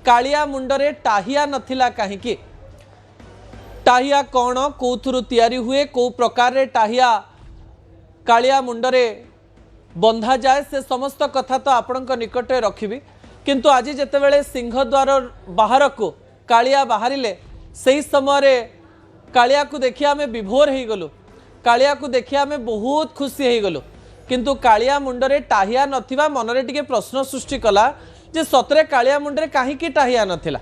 कालिया मुंडरे टाहिया नथिला कहीं टाहिया कौन कौथुरु तैयारी हुए कौ प्रकार रे टाहिया कालिया मुंडरे बंधा जाए से समस्त कथा तो आपण निकट रखिबी किंतु आज जितेबाला सिंहद्वार बाहर को कालिया बाहरिले से समय कालिया को देखिए आम विभोर हो गलु कालिया को देखिए आम बहुत खुशी हो गलु किंतु कालिया मुंडरे टाहिया नथिबा मनरे टिके प्रश्न सृष्टि कला जे सतरे कालिया मुंडरे कहीं टाहिया नथिला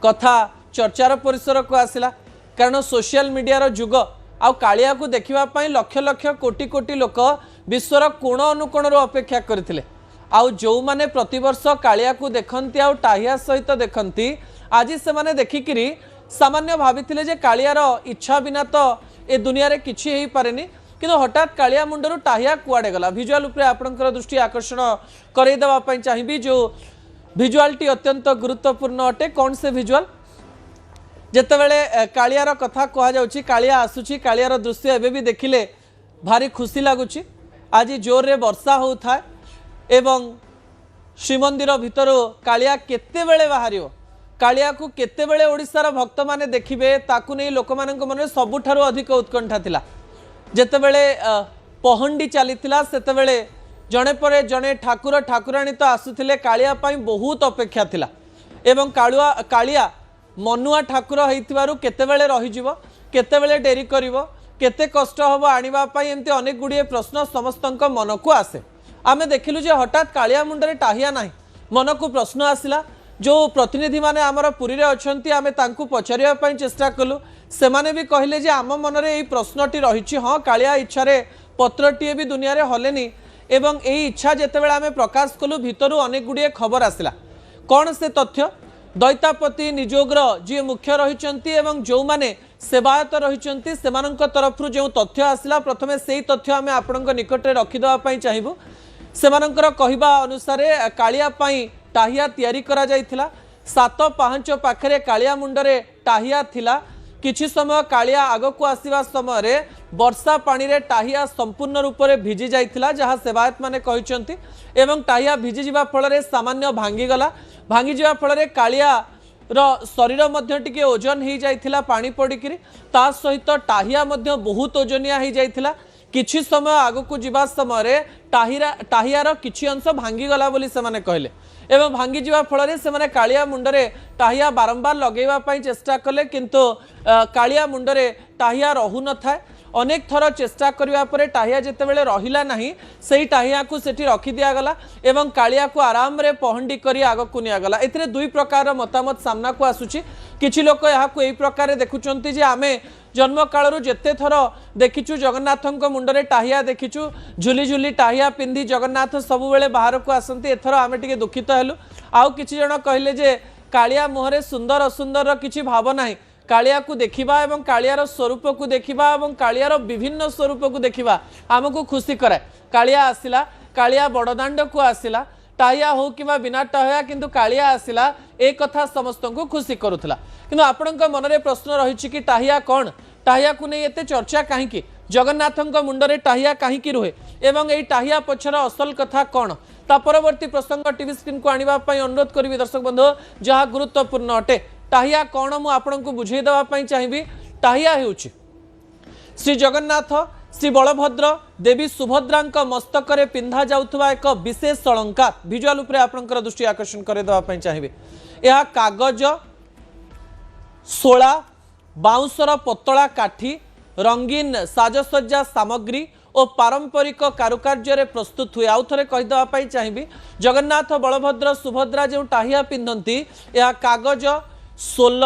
कथा चर्चार परिसर को आसिला कारण सोशल मीडिया जुग आउ कालिया को देखा लक्ष लक्ष कोटी कोटी लोक विश्वर कोण अनुकोण अपेक्षा करथिले आउ जो माने प्रतिवर्ष कालिया को देखती आउ टाहिया सहित देखती आज से माने देखिकी सामान्य भाभी जे कालियार इच्छा बिना तो ए दुनिया रे किछि हेई पारेनी किंतु हठात कालिया मुंडरू टाहिया कुआडे गला भिजुआल उपरे आपनकर दृष्टि आकर्षण करई देबा पई चाहिबी जो भिजुआलटी अत्यंत गुरुत्वपूर्ण अटे कौन से भिजुआल जेतेबेले कालियार कथा कह जाउछि कालिया आसुछि कालियार दृश्य एबे भी देखिले भारी खुशी लागुछि आज जोर रे वर्षा होउथाय एवं श्रीमंदिर भितर कालिया केतेबेले बाहरियो कालिया को केतेबेले ओडिसार भक्त माने देखिबे ताकु नै लोक मानक मन सबुठारु अधिक उत्कंठा थिला जेतेबेले पहंडी चलीथिला सेतेबेले जणे परे जणे ठाकुर ठाकुराणी तो आसुथिले कालिया पई बहुत अपेक्षा थिला एवं कालिया मनुआ ठाकुर होइतिबारु केतेबेले रहिजिवो केतेबेले डेरी करिवो केते कष्ट हबो आनिबा पई एमती अनेक गुडिये प्रश्न समस्तंक मन को आसे आमे देखिलु जे हठात कालिया मुंडरे टाहिया नाही मन को प्रश्न आसिला जो प्रतिनिधि माने आमर पुरी रे अछंती आमे तांकु पचारिया पई चेष्टा कलु से माने भी कहले जे आम मनरे एई प्रश्नटी रहिछि हां कालिया इच्छा रे पत्रटीए भी दुनिया रे हलेनी एवं एई इच्छा जेतेबेले आमे प्रकाश कलु भितरु अनेक गुडिये खबर आसिला कोन से तथ्य दैतापति निजोग्र जी मुख्य रहिचंती एवं जो माने सेवायत रहिचंती सेमानंक तरफरु जो तथ्य आसिला प्रथमे सेई तथ्य आमे आपनक निकट रे रखि देबा पई चाहिबु सेमानंकर कहिबा अनुसार कालिया पई टाहिया तैयारी करा जाइथिला सात पांच पाखरे कालिया मुंडरे टाहिया थिला किछि समय कालिया आग को आसीबा समय रे वर्षा पानी रे टाहिया संपूर्ण रूप से भिजी जाइथिला जहाँ सेवायत माने कहिचंती एवं टाहिया भिजी जिबा फल रे सामान्य भांगी गला भांगी जिबा फल रे कालिया रो शरीर मध्य टिके ओजन ही जाइथिला पानी पड़िकिरी ता सहित टाहिया मध्य बहुत ओजनिया ही जाइथिला किछि समय आग को जिबा समय रे टाहियार किछि अंश भांगी गला बोली से माने कहले एवं भांगी जिबा फल रे से माने कालिया मुंडरे टाहिया बारंबार लगेवा पई चेष्टा कले किंतु कालिया मुंडरे टाहिया रहु न थाए अनेक थर चेष्टा करिवा परे टाहिया जेतेबेले रहिला नाही सेही टाहिया को सेठी रखि दिया गला एवं कालिया को आराम रे पहंडी करी आग को निया गला एथिरे दुई प्रकार मतामत सामना को आसुची किछि लोक यहा को एई प्रकार देखुचंती जे आमे जन्म कालरू जेते थर देखिचु जगन्नाथंक मुंडरे टाहिया देखिचु झुली झुली टाहिया पिंधी जगन्नाथ सबु बेले बाहर को आसंती एथर आमे टिके दुखित हेलु आउ किछि जण कहले जे कालिया मुहरे सुंदर असुंदर किछि भाव नाही कालिया को देखिबा एवं कालियार स्वरूप को देखिबा एवं कालियार विभिन्न स्वरूप को देखिबा हमको खुशी कराए कालिया आसिला कालिया बड़दांड को आसिला टाहिया हो कि बिना टाहिया किंतु कालिया आसिला एक कथा समस्त को खुशी करुला किंतु आपणक मनरे प्रश्न रही कि टाहिया कौन टाहिया को नहीं एते चर्चा कहीं जगन्नाथंक मुंडरे टाहिया कहीं रुहे एवं यही टाहिया पछर असल कथा कौन ता परवर्ती प्रसंग टीवी स्क्रीन को आनिबा पई अनुरोध करी दर्शक बंधु जहाँ गुरुत्वपूर्ण अटे टाहिया कौन मु आपनकु बुझेई देबा पई चाहिबी टाहिया हेउची श्री जगन्नाथ श्री बलभद्र देवी सुभद्रा मस्तक रे पिंधा जाउथबा एक विशेष अलंकार विजुअल उपरे आपनकर दृष्टि आकर्षण करे देबा पई चाहिबी यह कागज सोला बाउंसर पतला काठी रंगीन साजसज्जा सामग्री और पारंपरिक कारुकार्य रे प्रस्तुत हुए आउ थे कहीदेवाई चाहिए जगन्नाथ बलभद्र सुभद्रा जो टाहिया पिंधती यह कागज सोल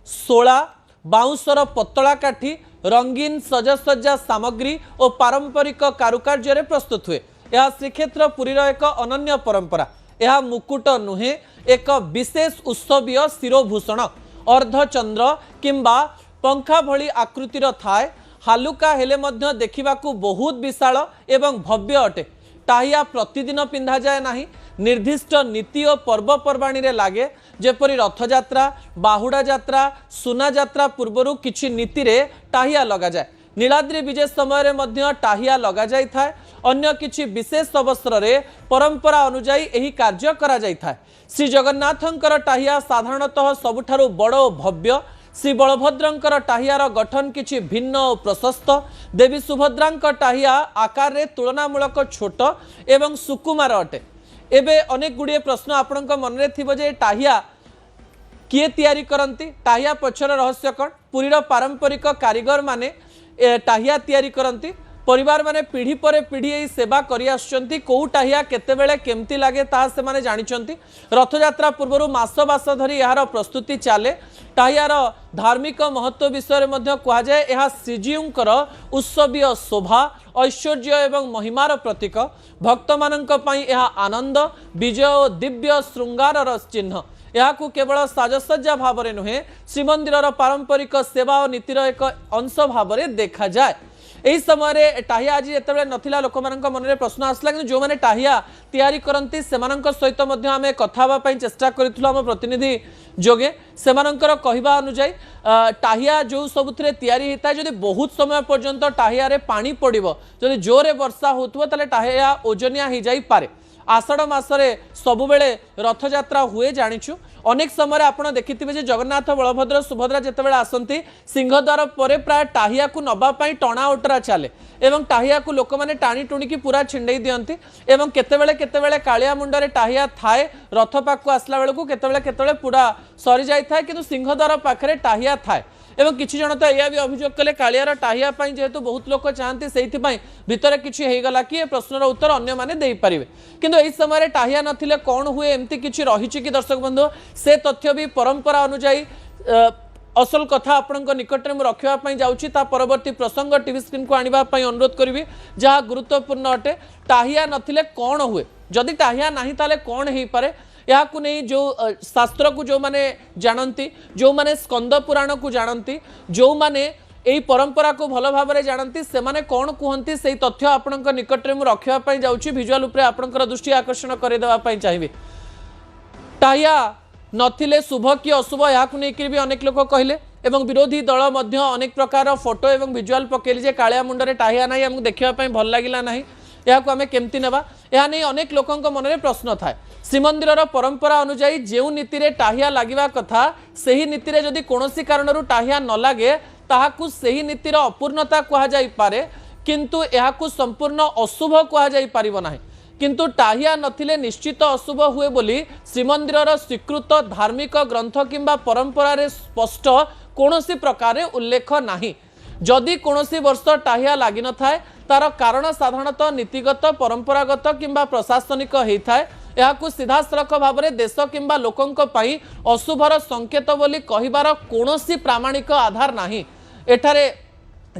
सोला बाउंसर पतला काठी रंगीन सजसज्जा सामग्री और पारंपरिक कारुकार्य रे प्रस्तुत हुए यह श्रीक्षेत्र पुरीर एक अनन्य परंपरा यह मुकुट नुहे एक विशेष उत्सवीय शिरोभूषण अर्धचंद्र किंबा पंखा भली आकृतिर थाए हालुका हेले मध्य देखिबाकू बहुत विशाल एवं भव्य अटे टाहिया प्रतिदिन पिंधा जाए नाही निर्दिष्ट नीति और पर्वपर्वाणी रे लागे जेपरी रथयात्रा बाहुड़ा यात्रा सुना यात्रा पूर्वरु किछि नीति रे टाहिया लगा जाए नीलाद्री विजय समय रे मध्य टाहिया लगा जाय थाए अन्य किछि विशेष अवसर रे परंपरा अनुसार एही कार्य करा जाय थाए। श्री जगन्नाथंकर टाहिया साधारणतः सबुठारु बड़ भव्य। श्री बलभद्रंकर टाहियार गठन किछि भिन्न और प्रशस्त। देवी सुभद्रांक टाहिया आकार रे तुलनामूलक छोट एवं सुकुमार अटे। एबे अनेक गुड़िए प्रश्न आपणक मन रे थिबो जे टाहिया किए तैयारी करती, टाहिया पछर रहस्य कौन? पुरीर पारंपरिक कारीगर माने टाहिया तैयारी करती। परिवार माने पीढ़ी पर पीढ़ी यही सेवा करी आसुचंती। कौ टाहिया केतेबेले केमती लागे ताहा से माने जानिचंती। रथयात्रा पूर्व मास बास धरी यार प्रस्तुति चले। टाहियार धार्मिक महत्व विषय में कह जाए यह श्रीजीउंकर उत्सवीय शोभा ऐश्वर्य एवं महिमार प्रतीक। भक्त मानंक पई यह आनंद विजय और दिव्य श्रृंगार चिन्ह। यह केवल साजसज्जा भाव में नुहे श्रीमंदिर पारंपरिक सेवा और नीतिर एक अंश भाव में देखा जाए। यही समय टाहिया आज जिते नथिला लोक मन में प्रश्न आसला कि जो मैंने टाहिया तैयारी करती सहित आम कथा चेष्टा करूँ आम प्रतिनिधि जोगे से कहवा अनुसार टाहिया जो सब तैयारी होता है जदि बहुत समय पर्यंत टाहिया पानी पड़ो जदि जोरे वर्षा होता टाहिया ओजनिया हो जापे। आषाढ़ मासरे सबुबले रथयात्रा हुए जानिछु। अनेक समय आपड़ देखिथिबे जगन्नाथ बलभद्र सुभद्रा जितेबाला आसती सिंहद्वार पर प्राय टाहिया को नवापाई टणा ओटरा चले एवं टाहिया को लोक मैंने टाणी टुणिकी पूरा छिंडई दियंती एवं केतेबेले कालिया मुंडरे टाहिया थाए रथ पाखु आसला बेलू केतेबेले पूरा सरी जाए कि सिंहद्वार पाखे टाहिया थाए। एवं किछि जन तो यह भी अभियोग कले कालियार टाहिया पाई जेहेतु बहुत लोक चाहते से भितर किछि हेगला कि प्रश्नर उत्तर अन्य माने दे पारिबे किंतु एही समय टाहिया नथिले कौन हुए एमती किछि रहिछि कि दर्शक बंधु से तथ्य भी परंपरा अनुसार असल कथा आपणक निकट में रखा जाऊँगी। परवर्ती प्रसंग टीवी स्क्रीन को आने अनुरोध करी जहाँ गुरुत्वपूर्ण अटे। टाहिया नथिले कौन हुए जदि टाहिया नहीं ताले कौन हो पारे या नहीं जो शास्त्र को जो माने जानती जो माने स्कंद पुराण को जानती जो माने यही परंपरा को भल भाव में जानती से माने कौन कहती से तथ्य आपणक निकट में रखा जाऊँगी। विजुआल उपरे आपणकर दृष्टि आकर्षण करदेवाई चाहिए। टाहिया नथिले शुभ कि अशुभ या भी अनेक लोक कहले एवं विरोधी दल मध्य अनेक प्रकार फोटो एवं विजुआल पकेली जे कालिया मुंडरे टाहिया नहीं आमको देखा भल लगिला नहीं या आम केमती नेबा या नहीं अनेक लोकों मन में प्रश्न थाए। श्रीमंदिर परंपरा अनुसार जो नीति रे टाहिया लगिवा कथा सही नीति रे जदि कोनोसी कारणरू टाहिया न लागे ताहाकु सही नीतिर अपूर्णता कहा जाई पारे किंतु याकु संपूर्ण अशुभ कहा जाई पारिबो नाही। किंतु टाहिया नथिले निश्चित अशुभ हुए बोली श्रीमंदिर स्वीकृत धार्मिक ग्रंथ किंबा परंपरा रे स्पष्ट कोनोसी प्रकार उल्लेख नाही। जदि कोनोसी वर्ष टाहिया लगी न थाए तार कारण साधारणतः नीतिगत परंपरागत किंबा प्रशासनिक होता है। यह सीधासलख भाव में देश किंबा लोकों पई अशुभर संकेत बोली कहिबार कोनोसी प्रामाणिक आधार नाही। एठारे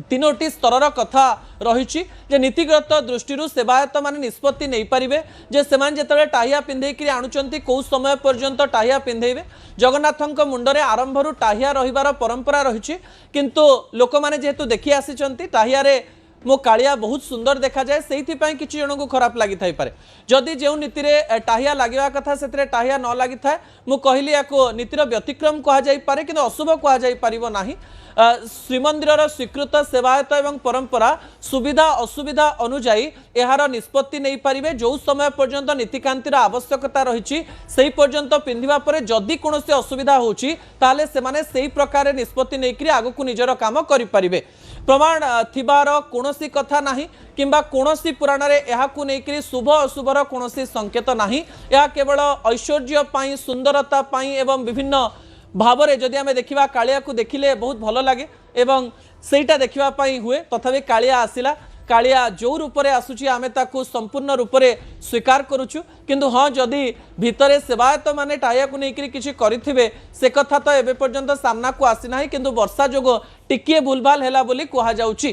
तीनोटी स्तर कथा रही नीतिगत दृष्टि सेवायत माने निष्पत्ति नहीं पारिबे जे सेमान जेतबे टाहिया पिंधेकरी आणुचंती कौ समय पर्यंत टाहिया पिंधेबे। जगन्नाथंक मुंडरे आरंभरू टाहिया रहिबार परंपरा रही किंतु लोक माने जेहेतु देखि आसीचंती टाहिया रे मो कालिया बहुत सुंदर देखा जाए से किसी जन को खराब लगी थाई पारे। जदि जो नीति रे टाहिया लगिवा कथा से टाहिया न लगी थाए मु कहली या नीतिर व्यतिक्रम कह जाई पारे किंतु अशुभ कह जाई पारिबो नाही। श्रीमंदिर स्वीकृत सेवायत एवं परंपरा सुविधा असुविधा अनुजाई यार निष्पत्ति नहीं पारिबे। जो समय पर्यंत नीतिकांतिर आवश्यकता रही से पर्यंत पिंधिबा परे जदि कोनोसी असुविधा होची ताले से माने सेही प्रकार निष्पत्ति नहीं करी आगु को निजर काम करि पारिबे। प्रमाण थिबार कोनोसी कथा नाही किंबा कोनोसी पुराण रे एहाकु नेकरी शुभ अशुभर कोनोसी संकेत नाही। या केवल ऐश्वर्य पाई सुंदरता पाई एवं विभिन्न भाव में जदि आम देखा कालिया को देखिले बहुत भल लगे एवं सेटा देखा हुए तथापि कालिया आसिला कालिया जो रूप में आसूची आमे ताकू संपूर्ण रूप में स्वीकार करुचु किंतु हाँ जदि भितरे सेवायत माने टाहिया को लेकर किसी करिथिबे से कथा तो एबे पर्यंत सामना को आसी नाही किंतु वर्षा जोगो टिकिए भूलभाल हैला बोली कहा जाउची।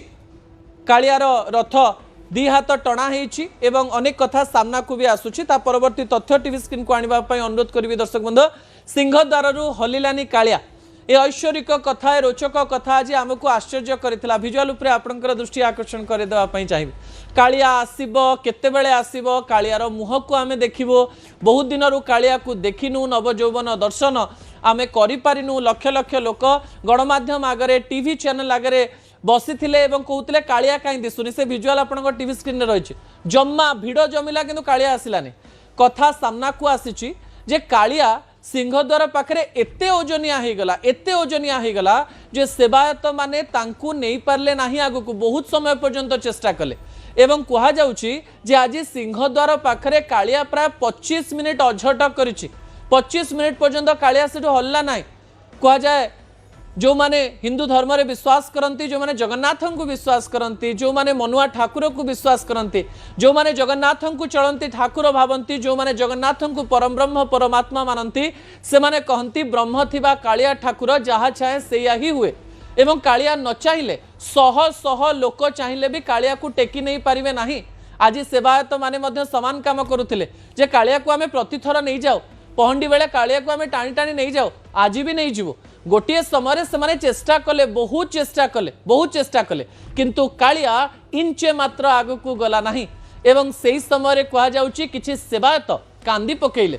कालियार रथ दी हाथ टणा होईची एवं अनेक कथा सामना को भी आसूची। ता परवर्ती तथ्य टीवी स्क्रीन को आनिबा पई अनुरोध करिवि दर्शक बंधु। सिंहद्वाररू हलिलानी कालिया ए ऐश्वरिक कथा रोचक कथा आज आमको आश्चर्य करथिला। विजुआल उपरे आपनकर दृष्टि आकर्षण करे देवा पई चाहिबे। कालिया आसीबो केतेबेले आसीबो कालियार मुह को आमे देखिबो बहुत दिनरू कालिया को देखिनु नव यौवन दर्शन आमे करि पारिनु। लक्ष लक्ष लोक गणमाध्यम आगरे टीवी चैनल आगरे बसी कहते कालिया कहीं दिशुनि से भिजुआल आप टीवी स्क्रीन में रही जम्मा भिड़ जमिला किंतु कालिया आसिलानी कथा सामना को आसी जे कालिया सिंहद्वार पाखे एते ओजनिया हो गला जे सेवायत माने तांकू नहीं पारले नाही आगु बहुत समय पर्यंत चेष्टा कले एवं कहा जाउची जे आज सिंहद्वार पाखे कालिया प्राय 25 मिनिट अझट करिछि 25 मिनिट पर्यंत कालिया से हल्ला ना कह जाए जो माने हिंदू धर्म रे विश्वास करती जो माने जगन्नाथ को विश्वास करती जो माने मनुआ ठाकुर को विश्वास करती जो माने जगन्नाथ को चलती ठाकुर भावती जो माने जगन्नाथ को परम ब्रह्म परमात्मा मानती से माने कहती ब्रह्म थिबा कालिया ठाकुर जहाँ चाहे से ही हुए एवं कालिया न चाहिए शह शह लोक चाहिए भी कालिया को टेकी नहीं पारिबे नाही। आज सेवायत माने समान काम करुथिले जे कालिया को आमे प्रतिथर नहीं जाओ पहंडी बेले कालिया को आमे टाणी टाणी नहीं जाओ आज भी नहीं जीवो गोटे समय से चेष्टा कले बहुत चेष्टा कले किंतु कालिया इंचे मात्र आग को गला नहीं एवं से समय कह जाउची किछि सेवायत कांदी पकेइले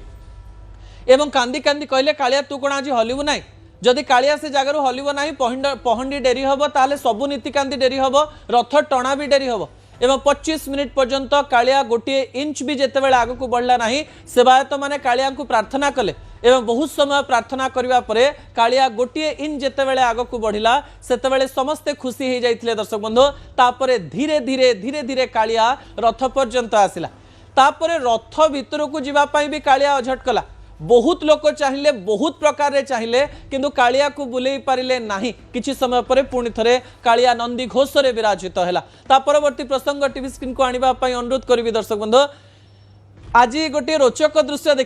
एवं कांदी कांदी कहले कालिया तू कौन आज हलिबु ना जदि कालिया से जगार हलिबो ना पहंडी डेरी हम ताले सबू नीतिकांदी डेरी हम रथ टणा भी डेरी हम एवं 25 मिनिट पर्यंत कालिया गोटे इंच भी जिते आग को बढ़ला ना सेवायत माने कालिया को प्रार्थना कले एवं बहुत समय प्रार्थना करने पर कालिया गोटे इंच जिते आग को बढ़ला से समस्ते खुशी हो जाते दर्शक बंधु तापर धीरे धीरे धीरे धीरे कालिया रथ पर्यंत आसला तापर रथ भितर को जीवाई भी कालिया अझट कला बहुत लोक चाहिए बहुत प्रकार चाहिए किंतु कालिया को बुले पारिले नाही किछि समय पर पुणी थरे कालिया नंदी घोष रे विराजित हैला ता परवर्ती प्रसंग टीवी स्क्रीन को आनिबा पई अनुरोध करिवि दर्शक बंधु आज गोटे रोचक दृश्य